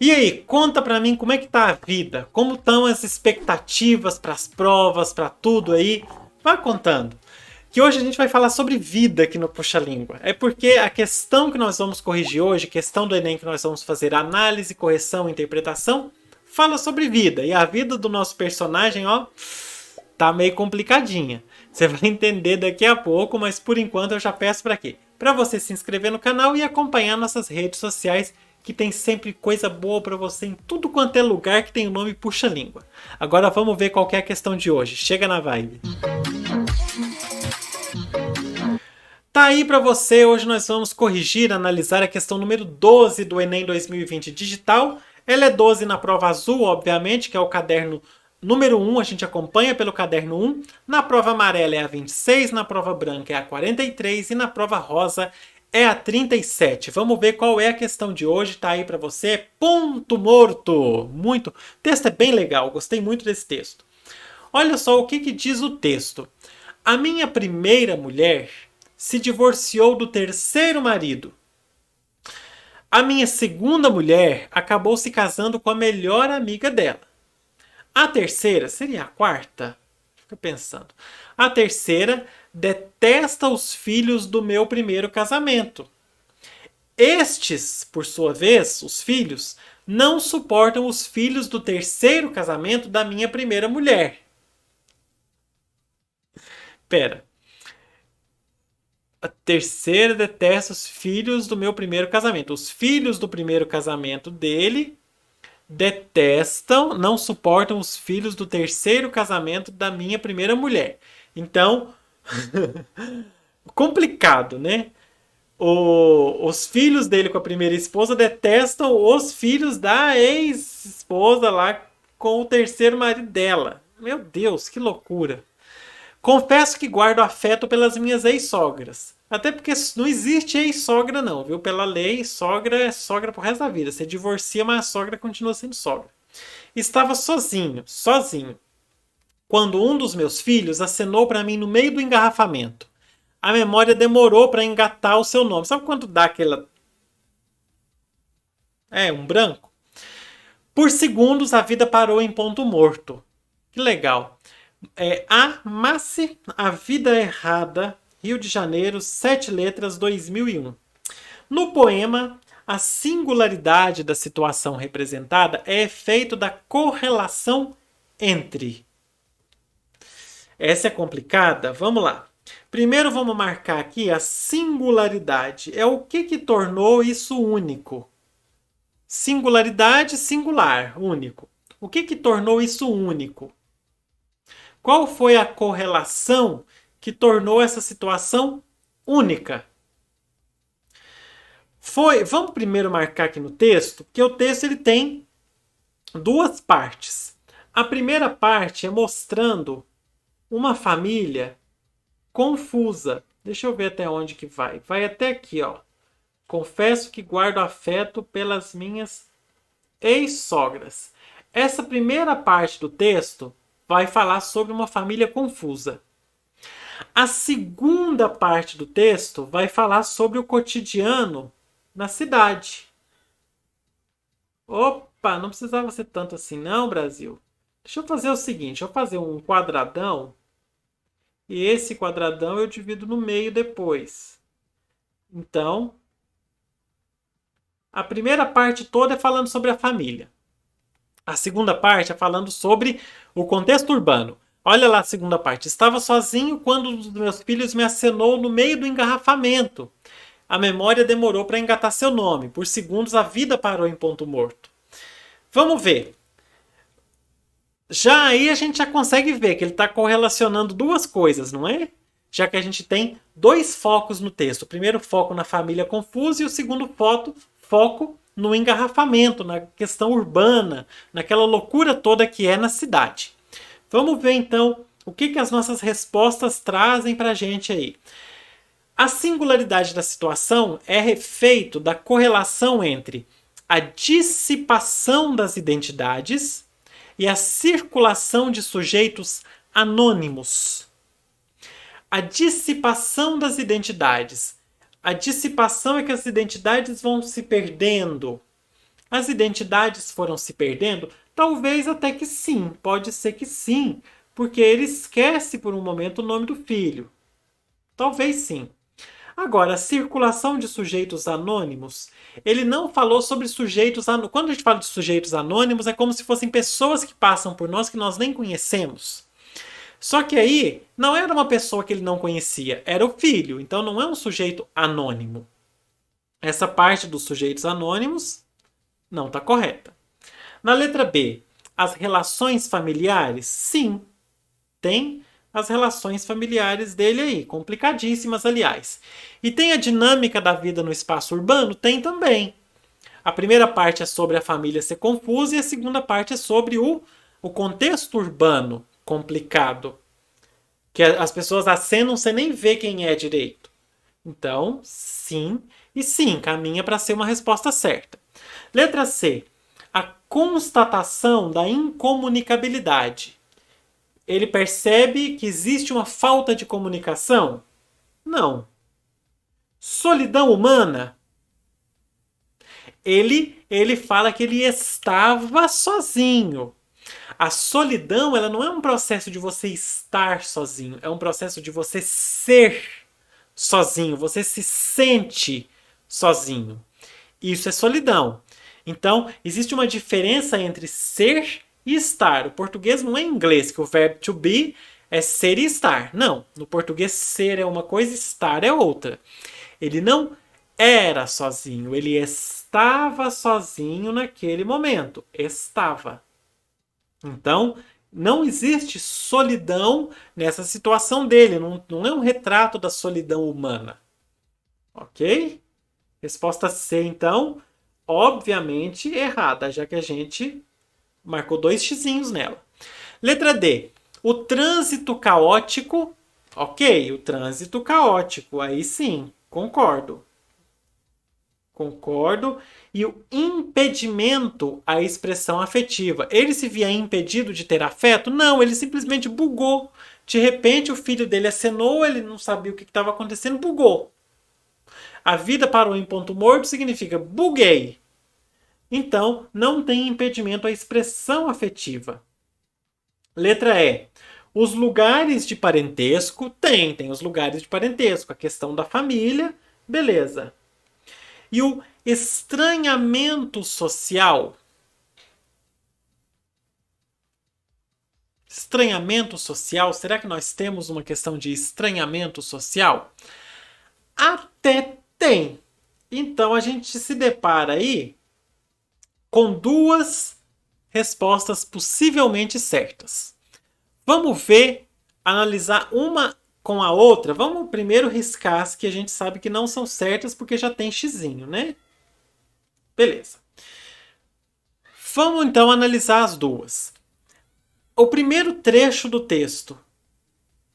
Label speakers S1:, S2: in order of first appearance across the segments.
S1: E aí, conta pra mim como é que tá a vida? Como estão as expectativas para as provas, para tudo aí? Vá contando. Que hoje a gente vai falar sobre vida aqui no Puxa Língua. É porque a questão que nós vamos corrigir hoje, questão do Enem que nós vamos fazer análise, correção e interpretação, fala sobre vida. E a vida do nosso personagem, ó, tá meio complicadinha. Você vai entender daqui a pouco, mas por enquanto eu já peço para quê? Para você se inscrever no canal e acompanhar nossas redes sociais, que tem sempre coisa boa para você em tudo quanto é lugar que tem o nome Puxa Língua. Agora vamos ver qual que é a questão de hoje. Chega na vibe. Tá aí para você, hoje nós vamos corrigir, analisar a questão número 12 do Enem 2020 digital. Ela é 12 na prova azul, obviamente, que é o caderno número 1, a gente acompanha pelo caderno 1. Na prova amarela é a 26, na prova branca é a 43 e na prova rosa é a 37. Vamos ver qual é a questão de hoje, tá aí para você. Ponto morto! Muito. O texto é bem legal, gostei muito desse texto. Olha só o que diz o texto. A minha primeira mulher se divorciou do terceiro marido. A minha segunda mulher acabou se casando com a melhor amiga dela. A terceira seria a quarta? Fica pensando. A terceira detesta os filhos do meu primeiro casamento. Estes, por sua vez, os filhos, não suportam os filhos do terceiro casamento da minha primeira mulher. Pera. A terceira detesta os filhos do meu primeiro casamento. Os filhos do primeiro casamento dele detestam, não suportam os filhos do terceiro casamento da minha primeira mulher. Então, complicado, né? Os filhos dele com a primeira esposa detestam os filhos da ex-esposa lá com o terceiro marido dela. Meu Deus, que loucura. Confesso que guardo afeto pelas minhas ex-sogras. Até porque não existe ex-sogra não, viu? Pela lei, sogra é sogra pro resto da vida. Você divorcia, mas a sogra continua sendo sogra. Estava sozinho, quando um dos meus filhos acenou para mim no meio do engarrafamento. A memória demorou para engatar o seu nome. Sabe quando dá aquela... um branco? Por segundos a vida parou em ponto morto. Que legal. Amasse a Vida Errada, Rio de Janeiro, 7 letras, 2001. No poema, a singularidade da situação representada é efeito da correlação entre. Essa é complicada? Vamos lá. Primeiro vamos marcar aqui a singularidade. É o que tornou isso único. Singularidade, singular, único. O que tornou isso único? Qual foi a correlação que tornou essa situação única? Vamos primeiro marcar aqui no texto, porque o texto ele tem duas partes. A primeira parte é mostrando uma família confusa. Deixa eu ver até onde que vai. Vai até aqui, ó. Confesso que guardo afeto pelas minhas ex-sogras. Essa primeira parte do texto vai falar sobre uma família confusa. A segunda parte do texto vai falar sobre o cotidiano na cidade. Opa, não precisava ser tanto assim não, Brasil. Deixa eu fazer o seguinte, eu vou fazer um quadradão e esse quadradão eu divido no meio depois. Então, a primeira parte toda é falando sobre a família. A segunda parte é falando sobre o contexto urbano. Olha lá a segunda parte. Estava sozinho quando um dos meus filhos me acenou no meio do engarrafamento. A memória demorou para engatar seu nome. Por segundos a vida parou em ponto morto. Vamos ver. Já aí a gente já consegue ver que ele está correlacionando duas coisas, não é? Já que a gente tem dois focos no texto. O primeiro foco na família confusa e o segundo foco no engarrafamento, na questão urbana, naquela loucura toda que é na cidade. Vamos ver então o que as nossas respostas trazem para a gente aí. A singularidade da situação é efeito da correlação entre a dissipação das identidades e a circulação de sujeitos anônimos. A dissipação das identidades. A dissipação é que as identidades vão se perdendo. As identidades foram se perdendo? Talvez até que sim, pode ser que sim, porque ele esquece por um momento o nome do filho. Talvez sim. Agora, a circulação de sujeitos anônimos, ele não falou sobre sujeitos anônimos. Quando a gente fala de sujeitos anônimos, é como se fossem pessoas que passam por nós que nós nem conhecemos. Só que aí, não era uma pessoa que ele não conhecia, era o filho. Então não é um sujeito anônimo. Essa parte dos sujeitos anônimos não está correta. Na letra B, as relações familiares? Sim, tem as relações familiares dele aí, complicadíssimas, aliás. E tem a dinâmica da vida no espaço urbano? Tem também. A primeira parte é sobre a família ser confusa e a segunda parte é sobre o contexto urbano complicado. Que as pessoas acenam sem nem ver quem é direito. Então, sim e sim, caminha para ser uma resposta certa. Letra C. A constatação da incomunicabilidade. Ele percebe que existe uma falta de comunicação? Não. Solidão humana? Ele fala que ele estava sozinho. A solidão, ela não é um processo de você estar sozinho, é um processo de você ser sozinho, você se sente sozinho. Isso é solidão. Então, existe uma diferença entre ser e estar. O português não é inglês, que o verbo to be é ser e estar. Não, no português ser é uma coisa, estar é outra. Ele não era sozinho, ele estava sozinho naquele momento. Estava. Então, não existe solidão nessa situação dele. Não é um retrato da solidão humana. Ok? Resposta C, então, obviamente errada, já que a gente marcou 2 xizinhos nela. Letra D. O trânsito caótico. Ok, o trânsito caótico. Aí sim, concordo. Concordo. E o impedimento à expressão afetiva. Ele se via impedido de ter afeto? Não, ele simplesmente bugou. De repente o filho dele acenou, ele não sabia o que estava acontecendo, bugou. A vida parou em ponto morto significa buguei. Então, não tem impedimento à expressão afetiva. Letra E. Os lugares de parentesco? Tem os lugares de parentesco. A questão da família, beleza. E o estranhamento social? Estranhamento social? Será que nós temos uma questão de estranhamento social? Até tem. Então a gente se depara aí com 2 respostas possivelmente certas. Vamos ver, analisar uma com a outra. Vamos primeiro riscar as que a gente sabe que não são certas porque já tem xizinho, né? Beleza. Vamos então analisar as 2. O primeiro trecho do texto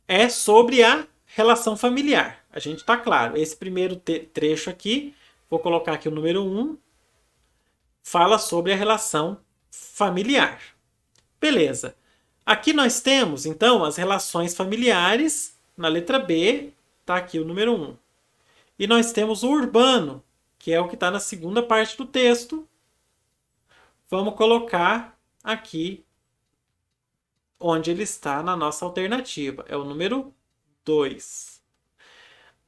S1: é sobre a relação familiar. A gente está claro. Esse primeiro trecho aqui, vou colocar aqui o número 1, fala sobre a relação familiar. Beleza. Aqui nós temos, então, as relações familiares. Na letra B, está aqui o número 1. E nós temos o urbano, que é o que está na segunda parte do texto. Vamos colocar aqui onde ele está na nossa alternativa. É o número 2.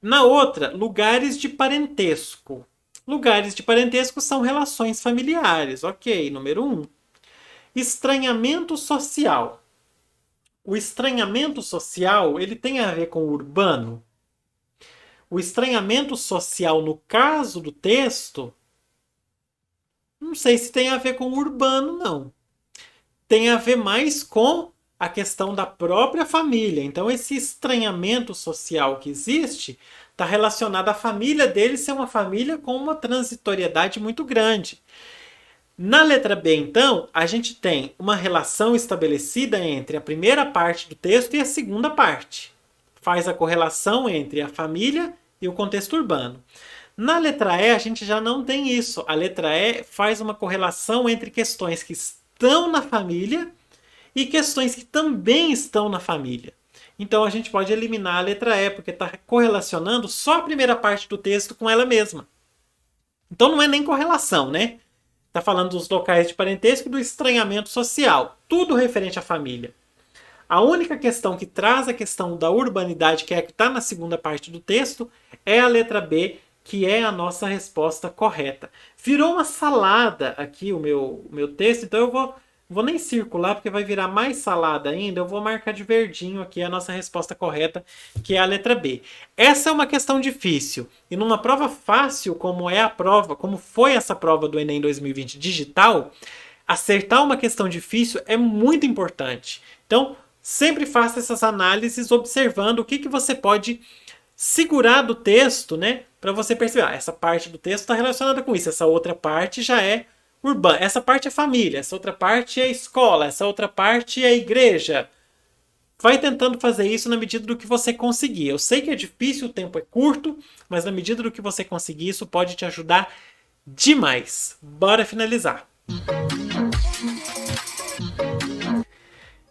S1: Na outra, lugares de parentesco. Lugares de parentesco são relações familiares. Ok, número 1. Estranhamento social. O estranhamento social, ele tem a ver com o urbano? O estranhamento social, no caso do texto, não sei se tem a ver com o urbano, não. Tem a ver mais com a questão da própria família. Então, esse estranhamento social que existe está relacionado à família dele ser uma família com uma transitoriedade muito grande. Na letra B, então, a gente tem uma relação estabelecida entre a primeira parte do texto e a segunda parte. Faz a correlação entre a família e o contexto urbano. Na letra E, a gente já não tem isso. A letra E faz uma correlação entre questões que estão na família e questões que também estão na família. Então, a gente pode eliminar a letra E, porque está correlacionando só a primeira parte do texto com ela mesma. Então, não é nem correlação, né? Está falando dos locais de parentesco e do estranhamento social. Tudo referente à família. A única questão que traz a questão da urbanidade, que é a que está na segunda parte do texto, é a letra B, que é a nossa resposta correta. Virou uma salada aqui o meu texto, então eu vou nem circular, porque vai virar mais salada ainda. Eu vou marcar de verdinho aqui a nossa resposta correta, que é a letra B. Essa é uma questão difícil. E numa prova fácil, como é a prova, como foi essa prova do Enem 2020 digital, acertar uma questão difícil é muito importante. Então, sempre faça essas análises observando o que você pode segurar do texto, né? Para você perceber, essa parte do texto está relacionada com isso, essa outra parte já é urbana, essa parte é família, essa outra parte é escola, essa outra parte é igreja. Vai tentando fazer isso na medida do que você conseguir. Eu sei que é difícil, o tempo é curto, mas na medida do que você conseguir, isso pode te ajudar demais. Bora finalizar.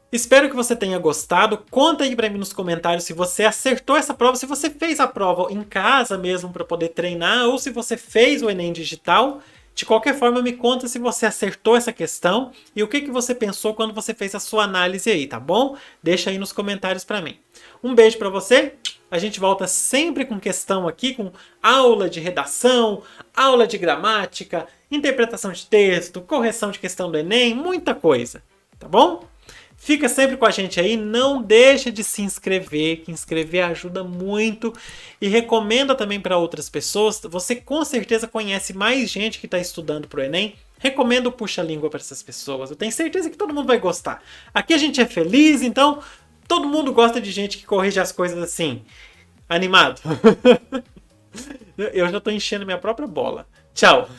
S1: Espero que você tenha gostado. Conta aí pra mim nos comentários se você acertou essa prova, se você fez a prova em casa mesmo para poder treinar, ou se você fez o Enem digital. De qualquer forma, me conta se você acertou essa questão e o que você pensou quando você fez a sua análise aí, tá bom? Deixa aí nos comentários pra mim. Um beijo pra você. A gente volta sempre com questão aqui, com aula de redação, aula de gramática, interpretação de texto, correção de questão do Enem, muita coisa, tá bom? Fica sempre com a gente aí, não deixa de se inscrever, que inscrever ajuda muito e recomenda também para outras pessoas. Você com certeza conhece mais gente que está estudando para o Enem. Recomendo o Puxa-Língua para essas pessoas. Eu tenho certeza que todo mundo vai gostar. Aqui a gente é feliz, então todo mundo gosta de gente que corrige as coisas assim, animado. Eu já estou enchendo minha própria bola. Tchau!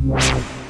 S2: Wow.